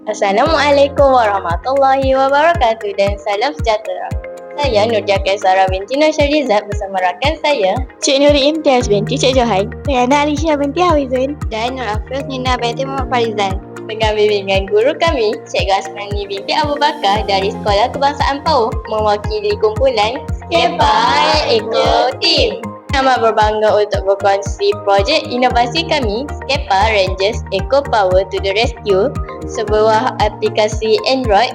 Assalamualaikum warahmatullahi wabarakatuh dan salam sejahtera. Saya Nurdia Kaisara binti Nasharizat bersama rakan saya Cik Nuri Imtiaz binti Cik Johan, Riana Alisha binti Hawizun dan Nur Hafiz Nina binti Muhammad Farizal. dengan bimbingan guru kami Cikgu Asmani binti Abu Bakar dari Sekolah Kebangsaan PAUH mewakili kumpulan Skepa Eco Team. Amat berbangga untuk berkongsi projek inovasi kami Skepa Rangers Eco Power to the Rescue, sebuah aplikasi Android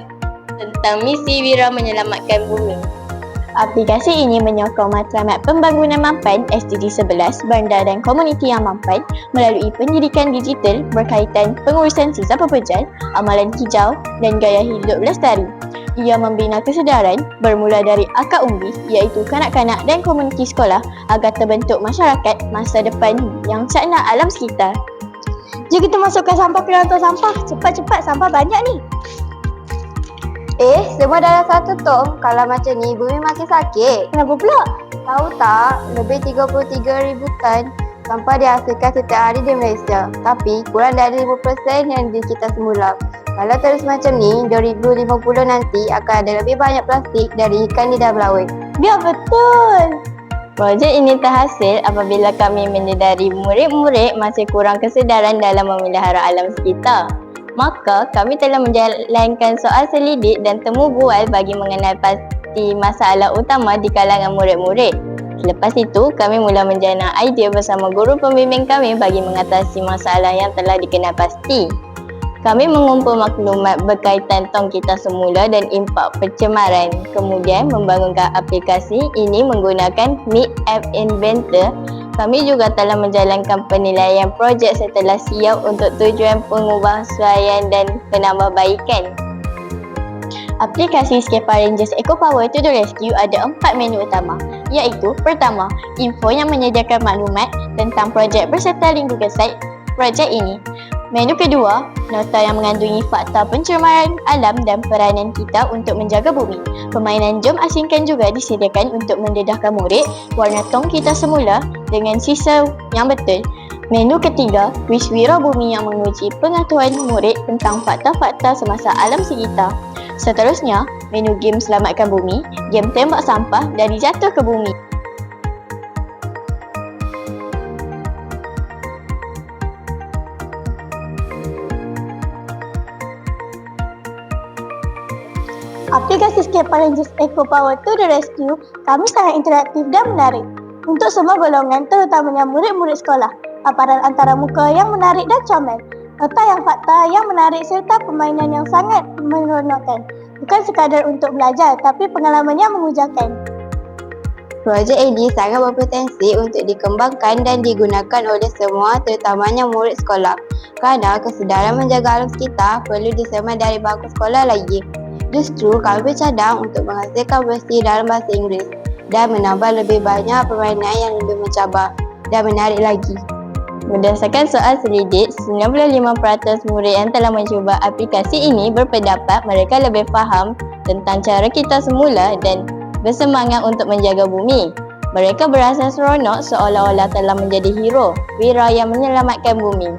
tentang misi wira menyelamatkan bumi. Aplikasi ini menyokong matlamat pembangunan mampan SDG 11 bandar dan komuniti yang mampan melalui pendidikan digital berkaitan pengurusan sisa pepejal, amalan hijau dan gaya hidup lestari. Ia membina kesedaran bermula dari akar umbi iaitu kanak-kanak dan komuniti sekolah agar terbentuk masyarakat masa depan yang cakna alam sekitar. Jom kita masukkan sampah ke dalam tong sampah. Cepat-cepat, sampah banyak ni. Semua dalam satu tong. Kalau macam ni, bumi makin sakit. Kenapa pula? Tahu tak, lebih 33,000 tan sampah dihasilkan setiap hari di Malaysia. Tapi kurang dari 5% yang di kita semula. Kalau terus macam ni, 2050 nanti akan ada lebih banyak plastik dari ikan di dalam laut. Biar betul! Projek ini terhasil apabila kami menyedari murid-murid masih kurang kesedaran dalam memelihara alam sekitar. Maka kami telah menjalankan soal selidik dan temu bual bagi mengenal pasti masalah utama di kalangan murid-murid. Selepas itu, kami mula menjana idea bersama guru pembimbing kami bagi mengatasi masalah yang telah dikenal pasti. Kami mengumpul maklumat berkaitan tong kita semula dan impak pencemaran. Kemudian membangunkan aplikasi ini menggunakan Meet App Inventor. Kami juga telah menjalankan penilaian projek setelah siap untuk tujuan pengubahsuaian dan penambahbaikan. Aplikasi Skepa Rangers Eco Power to the Rescue ada 4 menu utama, iaitu pertama, info yang menyediakan maklumat tentang projek berserta link Google Site projek ini. Menu kedua, nota yang mengandungi fakta pencemaran alam dan peranan kita untuk menjaga bumi. Permainan jom asingkan juga disediakan untuk mendedahkan murid warna tong kita semula dengan sisa yang betul. Menu ketiga, kuis wira bumi yang menguji pengetahuan murid tentang fakta-fakta semasa alam sekitar. Seterusnya, menu game selamatkan bumi, game tembak sampah dari jatuh ke bumi. Aplikasi Skepa Rangers Eco Power to the Rescue kami sangat interaktif dan menarik untuk semua golongan, terutamanya murid-murid sekolah. Paparan antara muka yang menarik dan comel, nota yang fakta yang menarik serta permainan yang sangat menyeronokkan. Bukan sekadar untuk belajar tapi pengalaman yang mengujakan. Projek ini sangat berpotensi untuk dikembangkan dan digunakan oleh semua, terutamanya murid sekolah. Kerana kesedaran menjaga alam sekitar perlu disemat dari bangku sekolah lagi. Justru kami bercadang untuk menghasilkan versi dalam bahasa Inggeris dan menambah lebih banyak permainan yang lebih mencabar dan menarik lagi. Berdasarkan soal selidik, 95% murid yang telah mencuba aplikasi ini berpendapat mereka lebih faham tentang cara kita semula dan bersemangat untuk menjaga bumi. Mereka berasa seronok seolah-olah telah menjadi hero wira yang menyelamatkan bumi.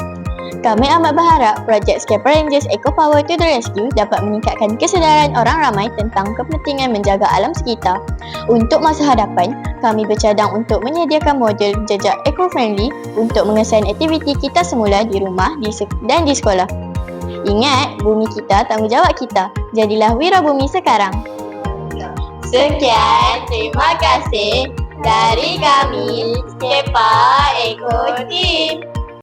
Kami amat berharap projek Skepa Rangers Eco Power to the Rescue dapat meningkatkan kesedaran orang ramai tentang kepentingan menjaga alam sekitar. Untuk masa hadapan, kami bercadang untuk menyediakan model jejak eco-friendly untuk mengesan aktiviti kita semula di rumah dan di sekolah. Ingat, bumi kita tanggungjawab kita. Jadilah wira bumi sekarang. Sekian, terima kasih dari kami Skepa Eco Team.